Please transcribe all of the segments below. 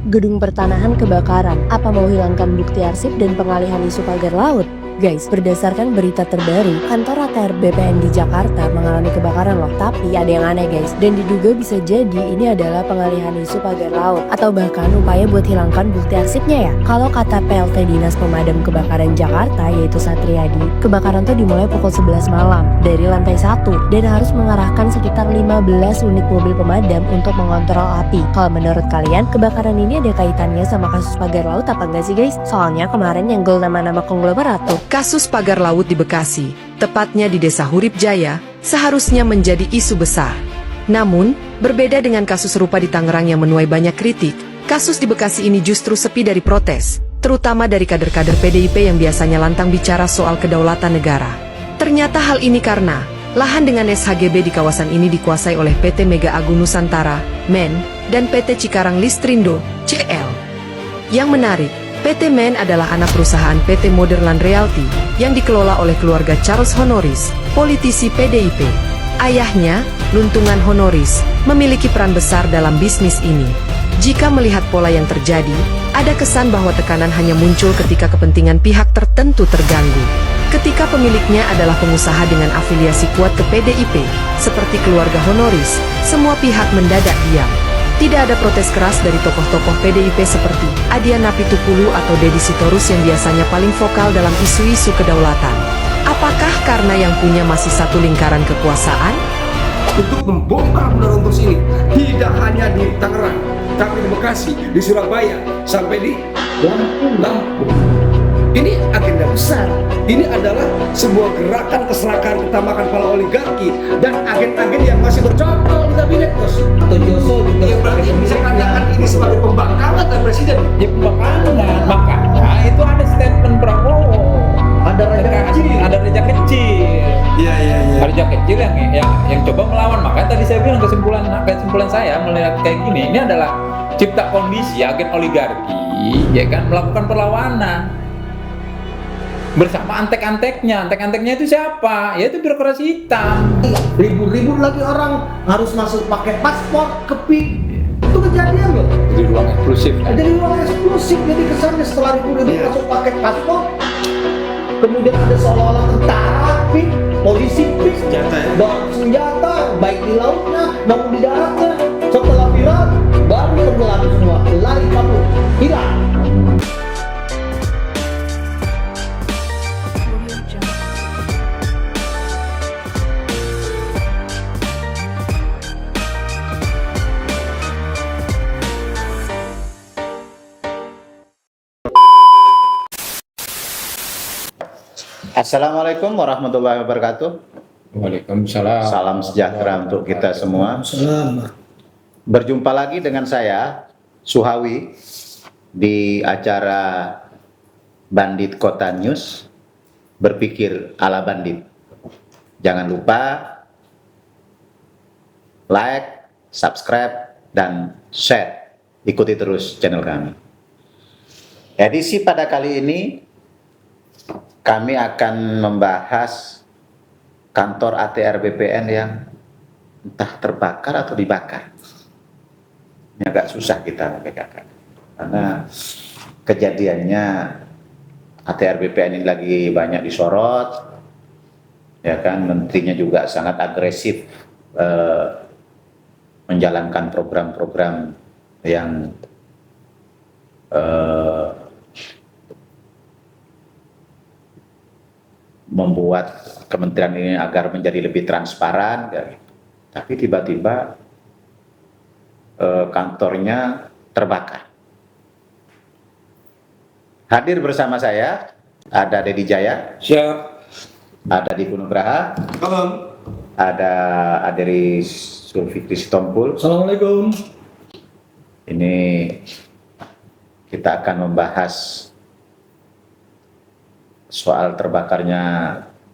Gedung pertanahan kebakaran. Apa mau hilangkan bukti arsip dan pengalihan isu pagar laut? Guys, berdasarkan berita terbaru, kantor ATR BPN di Jakarta mengalami kebakaran loh. Tapi ada yang aneh guys, dan diduga bisa jadi ini adalah pengalihan isu pagar laut atau bahkan upaya buat hilangkan bukti arsipnya ya. Kalau kata PLT Dinas Pemadam Kebakaran Jakarta yaitu Satriadi, kebakaran tuh dimulai pukul 11 malam dari lantai 1 dan harus mengarahkan sekitar 15 unit mobil pemadam untuk mengontrol api. Kalau menurut kalian, kebakaran ini ada kaitannya sama kasus pagar laut apa enggak sih guys? Soalnya kemarin yang nyenggol nama-nama konglomerat tuh. Kasus pagar laut di Bekasi, tepatnya di Desa Hurip Jaya, seharusnya menjadi isu besar. Namun, berbeda dengan kasus serupa di Tangerang yang menuai banyak kritik, kasus di Bekasi ini justru sepi dari protes, terutama dari kader-kader PDIP yang biasanya lantang bicara soal kedaulatan negara. Ternyata hal ini karena lahan dengan SHGB di kawasan ini dikuasai oleh PT Mega Agung Nusantara, MEN, dan PT Cikarang Listrindo, CL. Yang menarik, PT MEN adalah anak perusahaan PT Modern Realty yang dikelola oleh keluarga Charles Honoris, politisi PDIP. Ayahnya, Luntungan Honoris, memiliki peran besar dalam bisnis ini. Jika melihat pola yang terjadi, ada kesan bahwa tekanan hanya muncul ketika kepentingan pihak tertentu terganggu. Ketika pemiliknya adalah pengusaha dengan afiliasi kuat ke PDIP, seperti keluarga Honoris, semua pihak mendadak diam. Tidak ada protes keras dari tokoh-tokoh PDIP seperti Adian Apitupulu atau Deddy Sitorus yang biasanya paling vokal dalam isu-isu kedaulatan. Apakah karena yang punya masih satu lingkaran kekuasaan? Untuk membongkar benar-benar ini tidak hanya di Tangerang, tapi di Bekasi, di Surabaya, sampai di Lampung. Ini agenda besar. Ini adalah sebuah gerakan keserakahan ketamakan para oligarki dan agen-agen yang masih bercokol di kabinet, bos. Joso juga Ya berarti bisa katakan ini sebagai pembangkangan dari presiden. ya pembangkangan, makanya itu ada statement Prabowo, Ada raja kecil. ada raja kecil, Iya. raja kecil yang coba melawan. Makanya tadi saya bilang kesimpulan saya melihat kayak gini, ini adalah cipta kondisi agen oligarki, ya kan, melakukan perlawanan bersama antek-anteknya itu siapa? Yaitu birokrasi hitam. Ribut-ribut lagi orang harus masuk pakai paspor ke PIK. Itu kejadian loh. Di ruang eksklusif. Jadi ruang eksklusif, jadi kesannya setelah ribut-ribut masuk pakai paspor, kemudian ada seolah-olah tentara PIK, polisi PIK, bawa senjata, baik di lautnya maupun di daratnya. Setelah viral, baru tenggelam semua, lari kabur, hilang. Assalamualaikum warahmatullahi wabarakatuh. Waalaikumsalam. Salam sejahtera untuk kita semua. Berjumpa lagi dengan saya, Suhawi, di acara Bandit Kota News, berpikir ala bandit. Jangan lupa like, subscribe, dan share. Ikuti terus channel kami. Edisi pada kali ini kami akan membahas kantor ATR BPN yang entah terbakar atau dibakar. Ini agak susah kita bedakan karena kejadiannya ATR BPN ini lagi banyak disorot, ya kan, menterinya juga sangat agresif menjalankan program-program yang membuat kementerian ini agar menjadi lebih transparan, tapi tiba-tiba kantornya terbakar. Hadir bersama saya ada Deddy Jaya, Siap. ada Diko Nugraha, ada Aderi Sulfikri Sitompul. Assalamualaikum. Ini kita akan membahas soal terbakarnya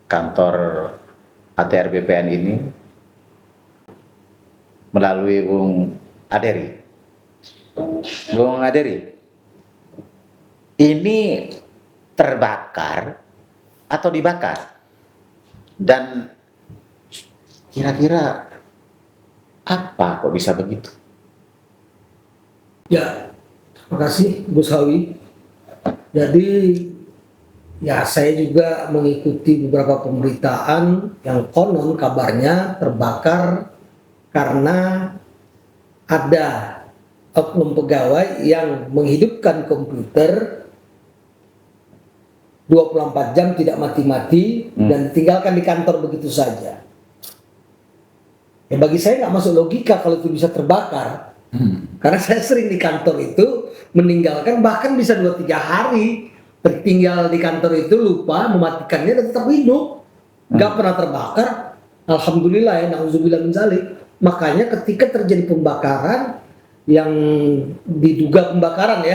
kantor ATR BPN ini melalui Bung Aderi. Bung Aderi, ini terbakar atau dibakar? Dan kira-kira apa kok bisa begitu? Ya, Makasih Bu Sawi. Jadi ya saya juga mengikuti beberapa pemberitaan yang konon kabarnya terbakar karena ada oknum pegawai yang menghidupkan komputer 24 jam tidak mati-mati dan tinggalkan di kantor begitu saja. Ya bagi saya nggak masuk logika kalau itu bisa terbakar. Karena saya sering di kantor itu meninggalkan bahkan bisa 2-3 hari tertinggal di kantor itu lupa mematikannya dan tetap hidup. Nggak pernah terbakar. Alhamdulillah ya, na'udzubillah min dzalik. Makanya ketika terjadi pembakaran yang diduga pembakaran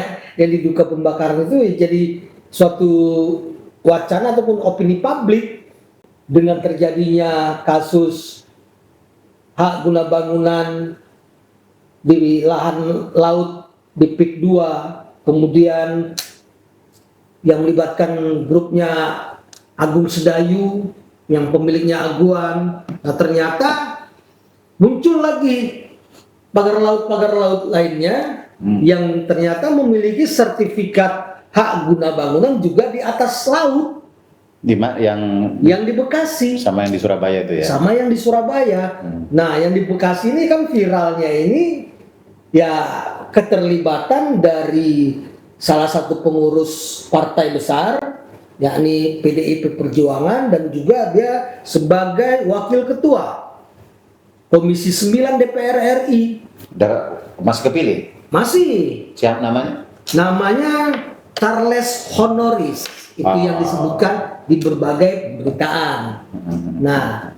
itu jadi suatu wacana ataupun opini publik dengan terjadinya kasus hak guna bangunan di lahan laut di PIK 2, kemudian yang melibatkan grupnya Agung Sedayu yang pemiliknya Aguan. Nah ternyata muncul lagi pagar laut lainnya yang ternyata memiliki sertifikat hak guna bangunan juga di atas laut. Yang di Bekasi sama yang di Surabaya itu ya. Sama yang di Surabaya. Nah, yang di Bekasi ini kan viralnya ini ya keterlibatan dari salah satu pengurus partai besar yakni PDIP Perjuangan dan juga dia sebagai wakil ketua Komisi 9 DPR RI. Masih kepilih? Masih. Siapa namanya? Namanya Charles Honoris. Itu yang disebutkan di berbagai pemberitaan. Nah,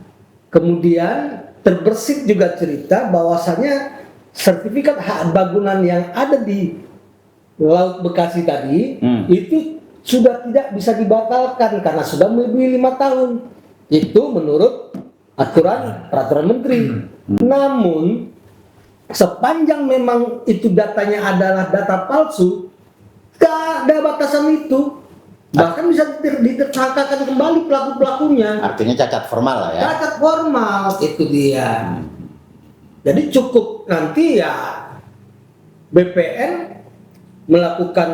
kemudian terbersit juga cerita bahwasannya sertifikat hak bangunan yang ada di Laut Bekasi tadi itu sudah tidak bisa dibatalkan karena sudah melebihi 5 tahun. Itu menurut peraturan menteri. Namun sepanjang memang itu datanya adalah data palsu, tidak ada batasan itu. Bahkan bisa ditersangkakan kembali pelaku-pelakunya. Artinya cacat formal lah ya. Cacat formal itu dia. Jadi cukup nanti ya BPN melakukan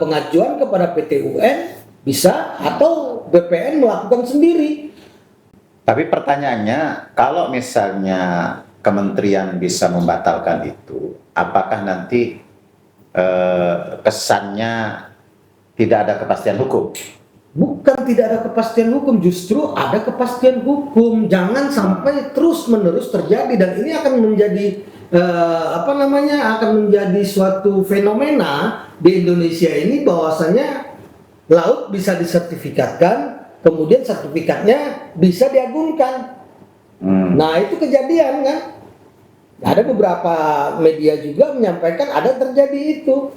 pengajuan kepada PT UN bisa, atau BPN melakukan sendiri. Tapi pertanyaannya, kalau misalnya kementerian bisa membatalkan itu, apakah nanti kesannya tidak ada kepastian hukum? Bukan tidak ada kepastian hukum, justru ada kepastian hukum. Jangan sampai terus-menerus terjadi, dan ini akan menjadi akan menjadi suatu fenomena di Indonesia ini, bahwasanya laut bisa disertifikatkan, kemudian sertifikatnya bisa diagungkan. Nah itu kejadian kan. Ada beberapa media juga menyampaikan ada terjadi itu.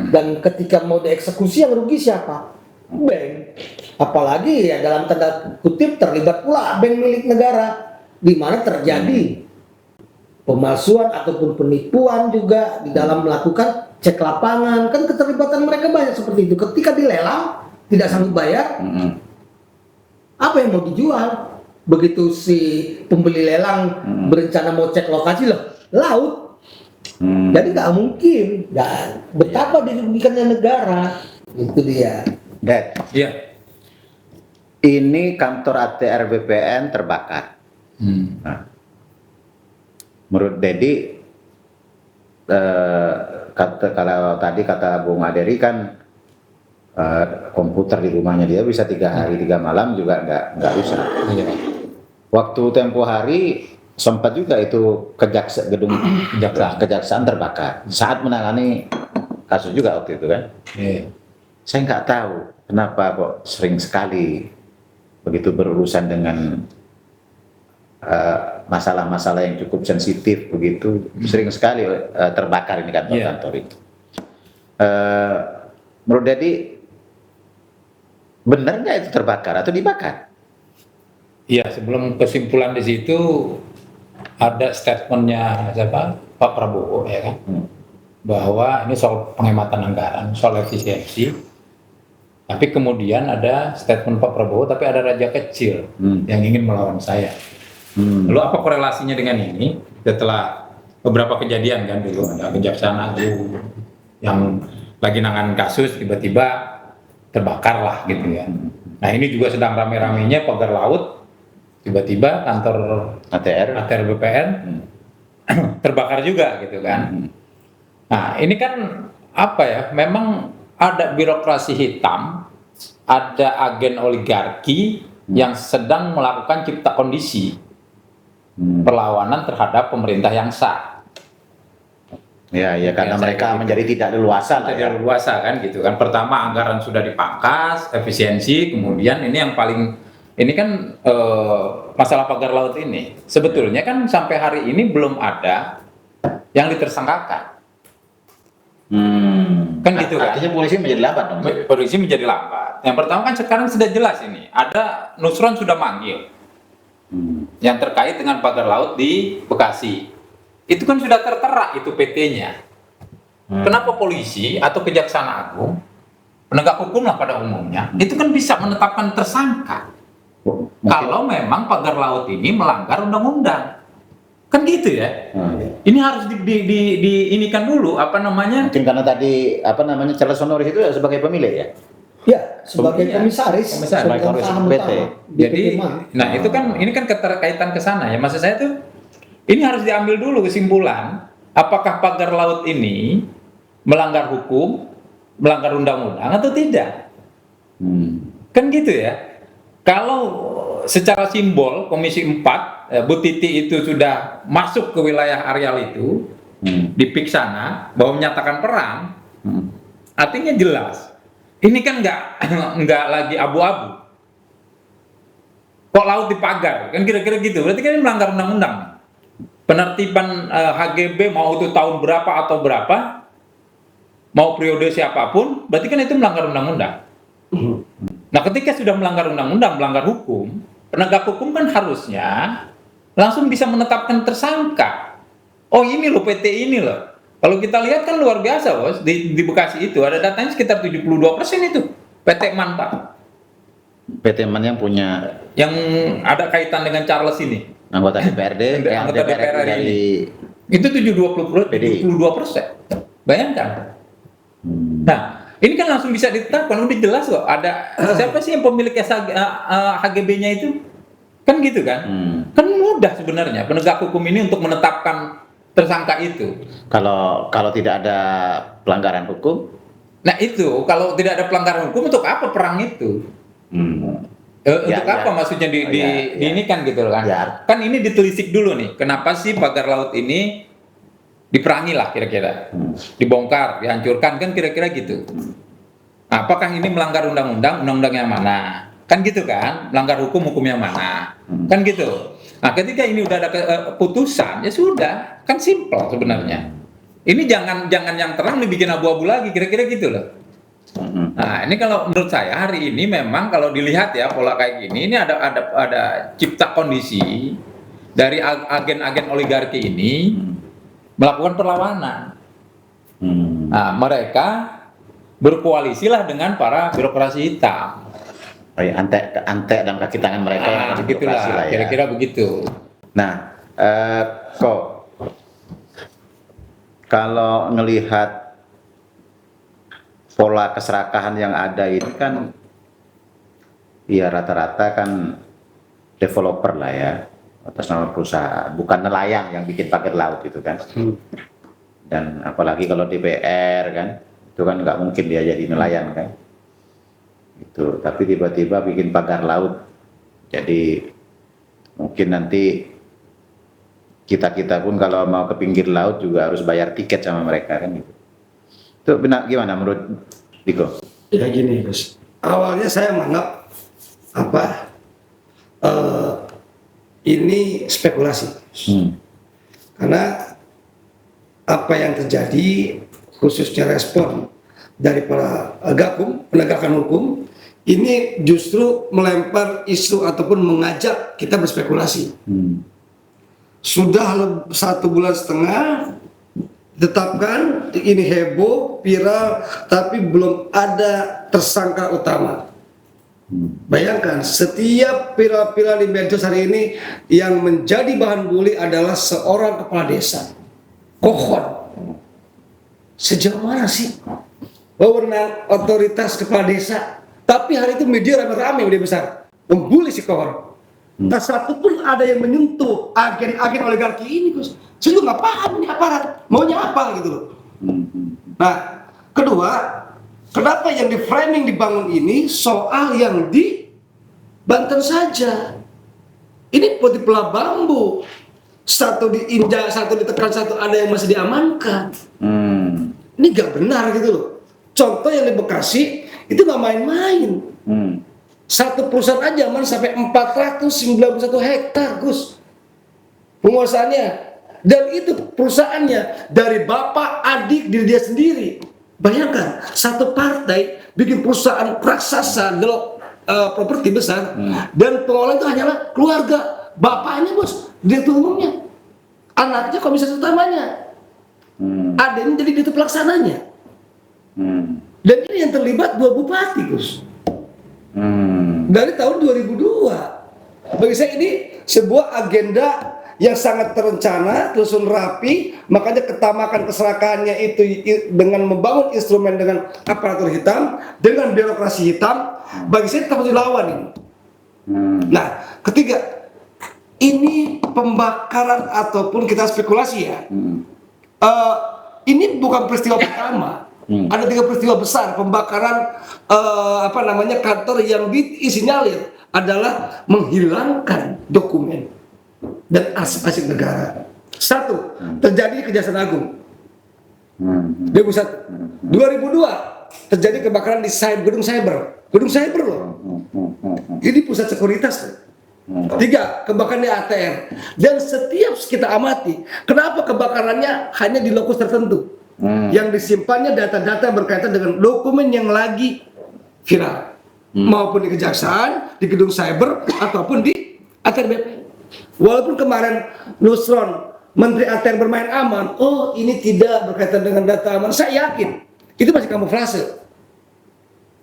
Dan ketika mau dieksekusi yang rugi siapa? Bank. Apalagi ya dalam tanda kutip terlibat pula bank milik negara, di mana terjadi pemalsuan ataupun penipuan juga di dalam melakukan cek lapangan. Kan keterlibatan mereka banyak seperti itu. Ketika dilelang tidak sanggup bayar, apa yang mau dijual? Begitu si pembeli lelang berencana mau cek lokasi laut. Jadi nggak mungkin. Dan betapa dirugikannya negara. Itu dia. Dad, Iya. ini kantor ATR BPN terbakar. Nah, menurut Dedi, kalau tadi kata Bung Aderi kan komputer di rumahnya dia bisa 3 hari 3 malam juga nggak bisa. Iya. Waktu tempo hari sempat juga itu gedung kejaksaan terbakar saat menangani kasus juga waktu itu kan. Iya. Saya nggak tahu kenapa kok sering sekali begitu berurusan dengan masalah-masalah yang cukup sensitif begitu, sering sekali terbakar ini kantor-kantor itu. Menurut Dedi, benar nggak itu terbakar atau dibakar? Iya, sebelum kesimpulan di situ ada statementnya siapa? Pak Prabowo ya kan, bahwa ini soal penghematan anggaran, soal efisiensi. Tapi kemudian ada statement Pak Prabowo, tapi ada raja kecil yang ingin melawan saya. Lalu apa korelasinya dengan ini? Setelah beberapa kejadian kan dulu ada Kejaksaan Agung yang lagi nanganin kasus tiba-tiba terbakar lah gitu ya. Nah ini juga sedang rame-ramenya pagar laut, tiba-tiba kantor ATR BPN terbakar juga gitu kan. Nah ini kan apa ya, memang ada birokrasi hitam, ada agen oligarki yang sedang melakukan cipta kondisi perlawanan terhadap pemerintah yang sah. Ya, karena Ya, mereka gitu. menjadi tidak leluasa lah ya. Tidak leluasa kan gitu kan. Pertama anggaran sudah dipangkas, efisiensi, kemudian ini yang paling ini kan masalah pagar laut ini. Sebetulnya kan sampai hari ini belum ada yang ditersangkakan. Kan gitu kan. Artinya polisi menjadi lambat dong. Polisi menjadi lambat. Yang pertama kan sekarang sudah jelas ini. Ada Nusron sudah manggil yang terkait dengan pagar laut di Bekasi. Itu kan sudah tertera itu PT-nya. Kenapa polisi atau Kejaksaan Agung, penegak hukum lah pada umumnya, itu kan bisa menetapkan tersangka kalau memang pagar laut ini melanggar undang-undang. Kan gitu ya. Ini harus diinikan dulu apa namanya? Mungkin karena tadi apa namanya Charles Honoris itu sebagai pemilik ya. Ya, sebagai Iya, komisaris, komisaris, pemegang komisaris saham PT. utama di Jadi, PT MA. nah itu kan ini kan keterkaitan ke sana ya. Maksud saya tuh ini harus diambil dulu kesimpulan apakah pagar laut ini melanggar hukum, melanggar undang-undang atau tidak. Kan gitu ya. Kalau secara simbol Komisi 4 Bu Titi itu sudah masuk ke wilayah areal itu di PIK sana bahwa menyatakan perang, artinya jelas. Ini kan nggak lagi abu-abu. Kok laut dipagar? Kan kira-kira gitu. Berarti kan ini melanggar undang-undang. Penertiban HGB mau itu tahun berapa atau berapa, mau periode siapapun, berarti kan itu melanggar undang-undang. Nah, ketika sudah melanggar undang-undang, melanggar hukum, penegak hukum kan harusnya langsung bisa menetapkan tersangka. Oh ini loh PT ini loh. Kalau kita lihat kan luar biasa bos, di Bekasi itu ada datanya sekitar 72% itu PT MAN Pak. PT MAN yang punya Yang ada kaitan dengan Charles ini. anggota DPRD, yang Anggota DPR DPR dari Itu 72%. Bayangkan. Nah, ini kan langsung bisa ditetapkan, udah jelas kok. Ada siapa sih yang pemilik HGB-nya itu? Kan gitu kan? Kan mudah sebenarnya penegak hukum ini untuk menetapkan tersangka itu. Kalau tidak ada pelanggaran hukum, Nah itu kalau tidak ada pelanggaran hukum untuk apa perang itu? Untuk apa maksudnya ini kan gitu kan? Ya. Kan ini ditelisik dulu nih. Kenapa sih pagar laut ini diperangi lah kira-kira, dibongkar, dihancurkan kan kira-kira gitu. Nah, apakah ini melanggar undang-undang? Undang-undang yang mana? Kan gitu kan? Melanggar hukum yang mana? Kan gitu. Nah, ketika ini udah ada keputusan, ya sudah, kan simpel sebenarnya. Ini jangan yang terang dibikin abu-abu lagi, kira-kira gitu loh. Nah, ini kalau menurut saya hari ini memang kalau dilihat ya pola kayak gini, ini ada cipta kondisi dari agen-agen oligarki ini melakukan perlawanan. Nah, mereka berkoalisi lah dengan para birokrasi hitam. antek dan kaki tangan mereka yang ada di birokrasi lah ya. Kira-kira begitu. Nah, kok kalau ngelihat pola keserakahan yang ada ini kan, ya rata-rata kan developer lah ya, atas nama perusahaan, bukan nelayan yang bikin pagar laut itu kan. Dan apalagi kalau DPR kan, itu kan nggak mungkin dia jadi nelayan kan. Itu, tapi tiba-tiba bikin pagar laut. Jadi mungkin nanti kita pun kalau mau ke pinggir laut juga harus bayar tiket sama mereka kan gitu. Itu benar gimana menurut Diko? Ya gini Gus, awalnya saya menganggap ini spekulasi. Karena apa yang terjadi khususnya respon dari para gakum penegakan hukum ini justru melempar isu ataupun mengajak kita berspekulasi. Sudah 1,5 bulan ditetapkan, ini heboh, viral, tapi belum ada tersangka utama. Bayangkan, setiap viral-viral di medsos hari ini yang menjadi bahan bully adalah seorang kepala desa. Kohon. Sejauh mana sih wewenang otoritas kepala desa? Tapi hari itu media rame-rame media besar membuli si Kohon. Tak satu pun ada yang menyentuh agen-agen oligarki ini, Gus. Saya juga nggak paham ini aparat maunya apa gitu loh. Nah, kedua, kenapa yang di framing dibangun ini soal yang di Banten saja? Ini seperti belah bambu. Satu diinjak, satu ditekan, satu ada yang masih diamankan. Ini gak benar gitu loh. Contoh yang di Bekasi itu gak main-main. Satu perusahaan aja aman sampai 491 hektar, Gus. Penguasaannya. Dan itu perusahaannya dari bapak, adik, diri dia sendiri. Bayangkan, satu partai bikin perusahaan raksasa properti besar, dan pengelola itu hanyalah keluarga. Bapaknya bos, direktur umumnya, anaknya komisaris utamanya, adiknya jadi direktur pelaksananya. Dan ini yang terlibat 2 bupati, Gus. Dari tahun 2002. Bagi saya ini sebuah agenda yang sangat terencana, tersusun rapi. Makanya ketamakan keserakahannya itu dengan membangun instrumen dengan aparatur hitam, dengan birokrasi hitam. Bagi saya tetap harus dilawan ini. Nah, ketiga, ini pembakaran ataupun kita spekulasi ya. Ini bukan peristiwa pertama. Ada 3 peristiwa besar pembakaran kantor yang disinyalir adalah menghilangkan dokumen dan arsip-arsip negara. 1 terjadi di Kejaksaan Agung. 2002 terjadi kebakaran di gedung cyber loh. Ini pusat sekuritas. 3 kebakaran di ATR. Dan setiap kita amati, kenapa kebakarannya hanya di lokus tertentu? Yang disimpannya data-data berkaitan dengan dokumen yang lagi viral, maupun di kejaksaan, di gedung cyber, ataupun di ATR BPN. Walaupun kemarin Nusron, Menteri ATR bermain aman, oh ini tidak berkaitan dengan data aman, saya yakin itu masih kamuflase.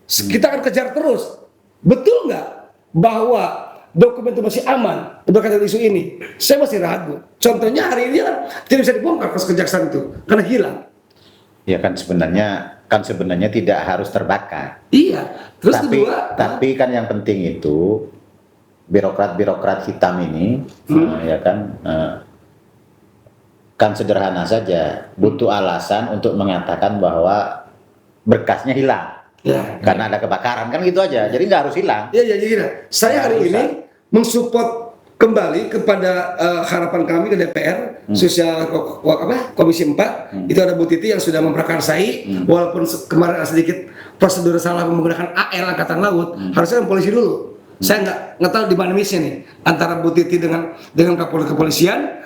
Kita akan kejar terus. Betul nggak bahwa dokumen itu masih aman berkaitan dengan isu ini? Saya masih ragu. Contohnya hari ini kan tidak bisa dibongkar ke kejaksaan itu karena hilang. Ya kan sebenarnya tidak harus terbakar. Iya. Terus tapi kan yang penting itu birokrat hitam ini, kan sederhana saja, butuh alasan untuk mengatakan bahwa berkasnya hilang. Ya. Karena ada kebakaran kan gitu aja. Jadi nggak harus hilang. Iya, jadi saya hari ini mensupport kembali kepada harapan kami ke DPR, sosial Komisi 4, itu ada Bu Titi yang sudah memprakarsai, walaupun kemarin ada sedikit prosedur salah menggunakan AL Angkatan Laut, harusnya polisi dulu. Saya nggak tahu di mana misi nih antara Bu Titi dengan Kapolri kepolisian,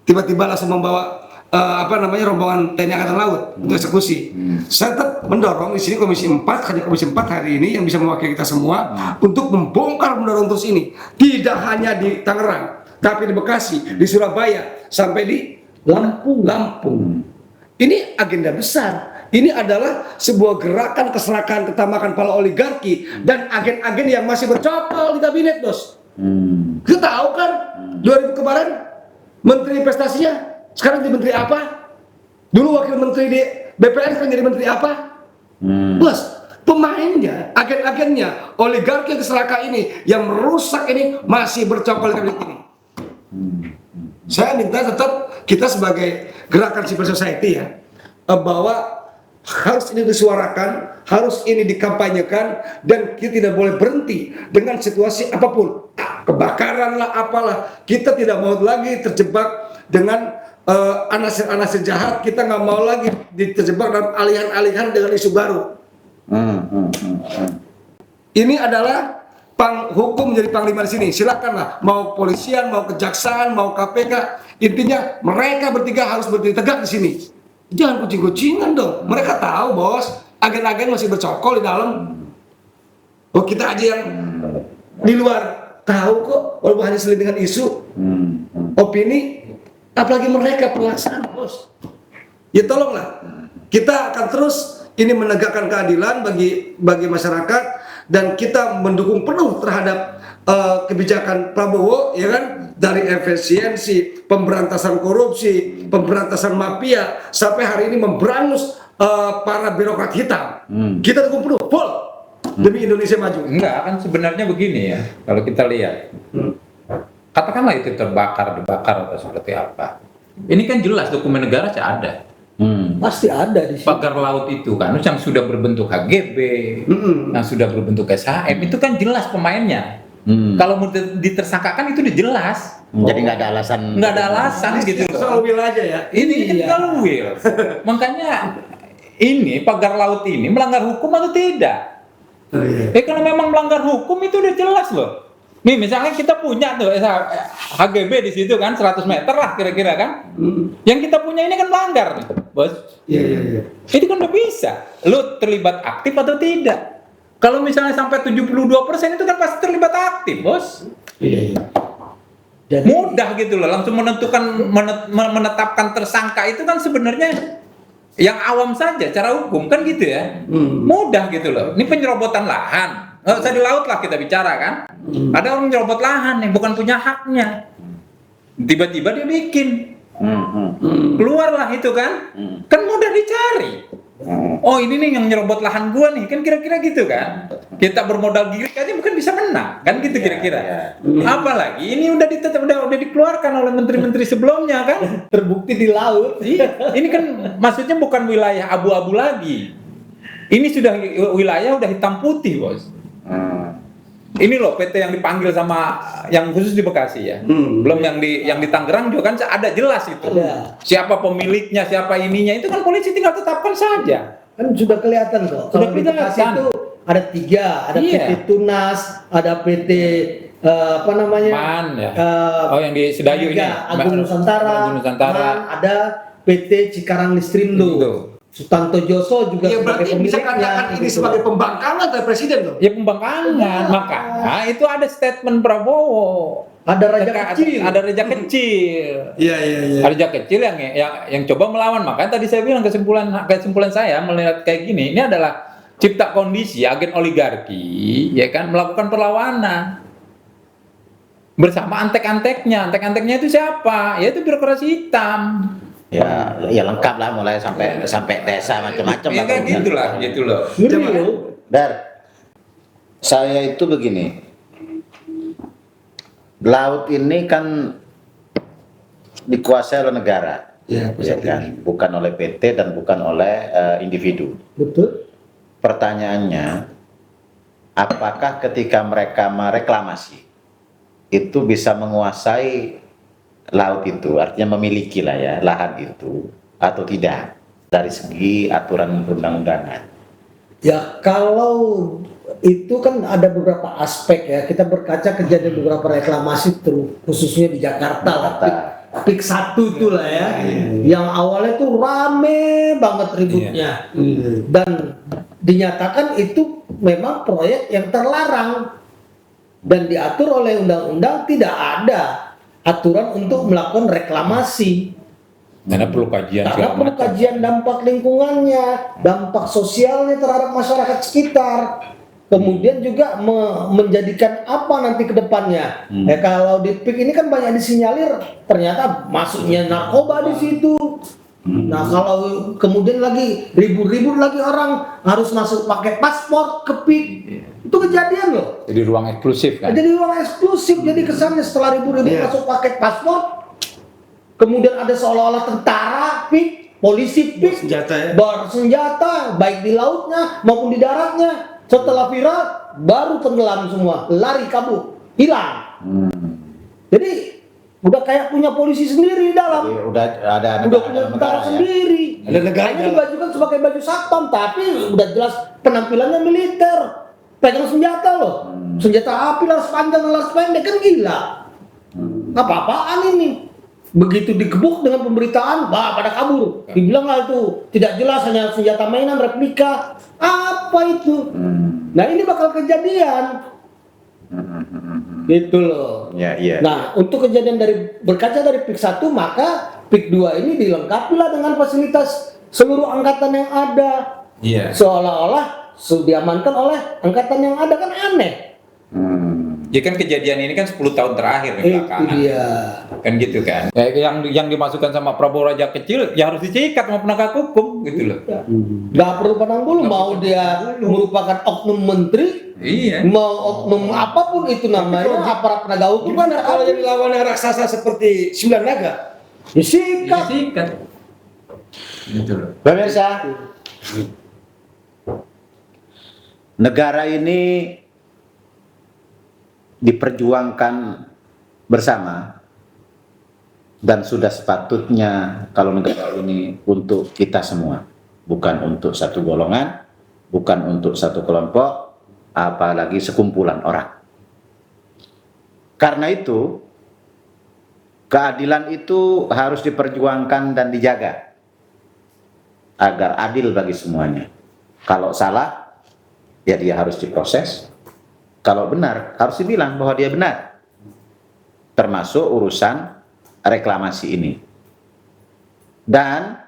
tiba-tiba langsung membawa rombongan TNI Angkatan Laut untuk eksekusi. Saya tetap mendorong di sini Komisi 4 hari ini yang bisa mewakili kita semua untuk membongkar mendorong terus ini. Tidak hanya di Tangerang, tapi di Bekasi, di Surabaya, sampai di Lampung. Ini agenda besar. Ini adalah sebuah gerakan keserakahan ketamakan para oligarki dan agen-agen yang masih bercokol di kabinet, bos. Kita tahu kan 2000 kemarin Menteri Investasinya sekarang jadi menteri apa? Dulu wakil menteri di BPN sekarang jadi menteri apa? Bos, pemainnya, agen-agennya, oligarki keserakahan ini yang merusak ini masih bercokol di kabinet ini. Saya minta tetap kita sebagai gerakan civil society ya, bahwa harus ini disuarakan, harus ini dikampanyekan, dan kita tidak boleh berhenti dengan situasi apapun, kebakaran lah apalah. Kita tidak mau lagi terjebak dengan anasir-anasir jahat. Kita nggak mau lagi terjebak dalam alihan-alihan dengan isu baru. Ini adalah hukum menjadi panglima di sini. Silakanlah, mau polisian, mau kejaksaan, mau KPK. Intinya mereka bertiga harus berdiri tegak di sini. Jangan kucing-kucingan dong. Mereka tahu bos, agen-agen masih bercokol di dalam. Oh kita aja yang di luar tahu kok, walaupun hanya selintingan isu, opini. Apalagi mereka pelaksana, bos. Ya tolonglah, kita akan terus ini menegakkan keadilan bagi masyarakat, dan kita mendukung penuh terhadap kebijakan Prabowo, ya kan, dari efisiensi, pemberantasan korupsi, pemberantasan mafia, sampai hari ini memberangus para birokrat hitam. Kita dukung penuh, full demi Indonesia maju. Enggak, kan sebenarnya begini ya, kalau kita lihat. Katakanlah itu dibakar atau seperti apa. Ini kan jelas dokumen negara ada. Pasti ada di sini. Pagar laut itu kan, yang sudah berbentuk HGB, yang sudah berbentuk SHM, itu kan jelas pemainnya. Kalau mau ditersangkakan itu udah jelas. Jadi nggak ada alasan. Nggak ada alasan gitu. Soal will aja ya. Ini kan kalau will. Makanya ini pagar laut ini melanggar hukum atau tidak? Kalau memang melanggar hukum itu udah jelas loh. Nih misalnya kita punya tuh HGB di situ kan 100 meter lah kira-kira kan. Yang kita punya ini kan melanggar nih, Bos. Iya. Itu kan udah bisa. Lu terlibat aktif atau tidak? Kalau misalnya sampai 72% itu kan pasti terlibat aktif, Bos. Iya. Jadi Mudah gitu loh, langsung menetapkan tersangka itu kan sebenarnya yang awam saja cara hukum kan gitu ya. Mudah gitu loh. Ini penyerobotan lahan. Nggak usah di laut lah kita bicara kan. Ada orang nyerobot lahan yang bukan punya haknya. Tiba-tiba dia bikin. Keluarlah itu kan. Kan mudah dicari. Oh ini nih yang nyerobot lahan gua nih. Kan kira-kira gitu kan. Kita bermodal girik aja bukan bisa menang. Kan gitu kira-kira. Apalagi ini udah dikeluarkan oleh menteri-menteri sebelumnya kan. terbukti di laut. Iya, ini kan maksudnya bukan wilayah abu-abu lagi. Ini sudah wilayah udah hitam putih, Bos. Ini loh PT yang dipanggil sama yang khusus di Bekasi ya. Belum yang di Tangerang juga kan ada jelas itu. Ada. Siapa pemiliknya, siapa ininya itu kan polisi tinggal tetapkan saja. Kan sudah kelihatan kok. Sudah Kalau di Bekasi kelihatan. itu ada 3, ada Iya. PT Tunas, ada PT apa namanya? Man ya. Eh, Oh yang di Sedayu ini. Agung Nusantara. Agung Nusantara. Man, ada PT Cikarang Listrindo. Itu. Sutanto Joso juga Ya sebagai berarti bisa pemiliknya. katakan ini gitu. sebagai pembangkangan dari presiden loh. Ya pembangkangan, makanya itu ada statement Prabowo. Ada raja kecil. Ada raja kecil. Iya. Raja kecil yang coba melawan. Makanya tadi saya bilang kesimpulan saya melihat kayak gini, ini adalah cipta kondisi agen oligarki, ya kan, melakukan perlawanan bersama antek-anteknya. Antek-anteknya itu siapa? Ya itu birokrasi hitam. Ya lengkap lah mulai sampai desa macam-macam. Ya kan gitu loh. Ngeri loh. Dar, saya itu begini, laut ini kan dikuasai oleh negara, Ya, ya kan, bukan oleh PT dan bukan oleh individu. Betul. Pertanyaannya, apakah ketika mereka mereklamasi itu bisa menguasai laut itu, artinya memiliki lah ya lahan itu atau tidak dari segi aturan perundang-undangan? Ya kalau itu kan ada beberapa aspek ya. Kita berkaca kejadian beberapa reklamasi khususnya di Jakarta lah. Pik 1 itu lah ya. Yang awalnya tuh rame banget ributnya. Dan dinyatakan itu memang proyek yang terlarang dan diatur oleh undang-undang, tidak ada aturan untuk melakukan reklamasi. Karena perlu kajian Karena segala perlu macam. kajian dampak lingkungannya, dampak sosialnya terhadap masyarakat sekitar. Kemudian juga menjadikan apa nanti ke depannya. Ya kalau di PIK ini kan banyak disinyalir ternyata masuknya narkoba di situ. Nah kalau kemudian lagi ribu-ribu lagi orang harus masuk pakai paspor ke PIK. Itu kejadian loh. Jadi ruang eksklusif kan. Jadi ruang eksklusif, jadi kesannya setelah ribu-ribu masuk pakai paspor, kemudian ada seolah-olah tentara PIK, polisi PIK, Senjata ya. bersenjata, baik di lautnya maupun di daratnya. Setelah viral, baru tenggelam semua, lari kabur, hilang. Jadi udah kayak punya polisi sendiri di dalam, Jadi udah ada udah punya tentara ya. sendiri. Ada negara Hanya dalam. dibajukan sebagai baju satpam, tapi udah jelas penampilannya militer, pegang senjata loh, senjata api laras panjang laras pendek, kan gila. Apa-apaan ini? Begitu digebuk dengan pemberitaan, pada kabur. Dibilang lah itu tidak jelas, hanya senjata mainan replika. Apa itu? Nah ini bakal kejadian. Gitu loh. Ya, iya. Nah, untuk kejadian berkaca dari PIK 1, maka PIK 2 ini dilengkapi lah dengan fasilitas seluruh angkatan yang ada. Iya. Seolah-olah diamankan oleh angkatan yang ada, kan aneh. Ya kan kejadian ini kan 10 tahun terakhir nih Itu belakangan. dia. Kan gitu kan. Yang dimasukkan sama Prabowo Raja kecil ya harus dicikat sama penegak hukum gitu loh. Nggak perlu pandang bulu, mau dia merupakan oknum menteri, Iya. mau oknum apapun itu namanya, aparat penegak hukum. Gimana kalau yang lawannya raksasa seperti Sembilan Naga? Ya sikat. Dicikat. Gitu loh. Pemirsa, negara ini diperjuangkan bersama dan sudah sepatutnya kalau negara ini untuk kita semua, bukan untuk satu golongan, bukan untuk satu kelompok, apalagi sekumpulan orang. Karena itu, keadilan itu harus diperjuangkan dan dijaga agar adil bagi semuanya. Kalau salah, ya dia harus diproses. Kalau benar, harus dibilang bahwa dia benar. Termasuk urusan reklamasi ini. Dan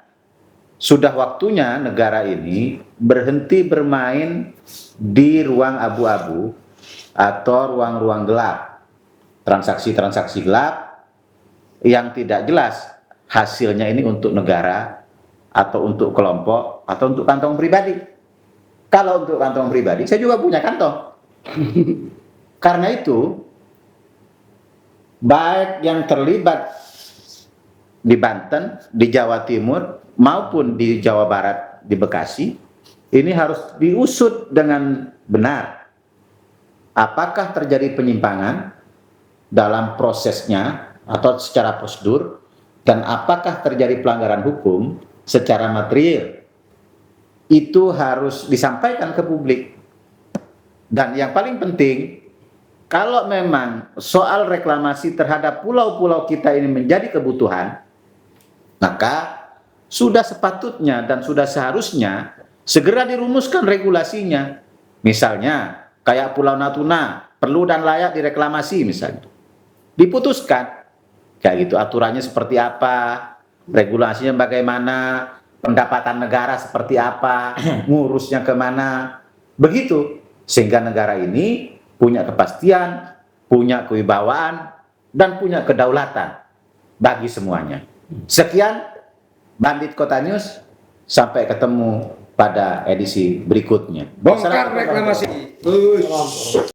sudah waktunya negara ini berhenti bermain di ruang abu-abu atau ruang-ruang gelap. Transaksi-transaksi gelap yang tidak jelas hasilnya ini untuk negara atau untuk kelompok atau untuk kantong pribadi. Kalau untuk kantong pribadi, saya juga punya kantong. Karena itu, baik yang terlibat di Banten, di Jawa Timur, maupun di Jawa Barat, di Bekasi, ini harus diusut dengan benar. Apakah terjadi penyimpangan dalam prosesnya atau secara prosedur, dan apakah terjadi pelanggaran hukum secara material. Itu harus disampaikan ke publik. Dan yang paling penting, kalau memang soal reklamasi terhadap pulau-pulau kita ini menjadi kebutuhan, maka sudah sepatutnya dan sudah seharusnya segera dirumuskan regulasinya. Misalnya, kayak Pulau Natuna, perlu dan layak direklamasi misalnya. Diputuskan, kayak gitu aturannya seperti apa, regulasinya bagaimana, pendapatan negara seperti apa, ngurusnya kemana, begitu. Sehingga negara ini punya kepastian, punya kewibawaan, dan punya kedaulatan bagi semuanya. Sekian, Bandit Kota News. Sampai ketemu pada edisi berikutnya. Bongkar reklamasi.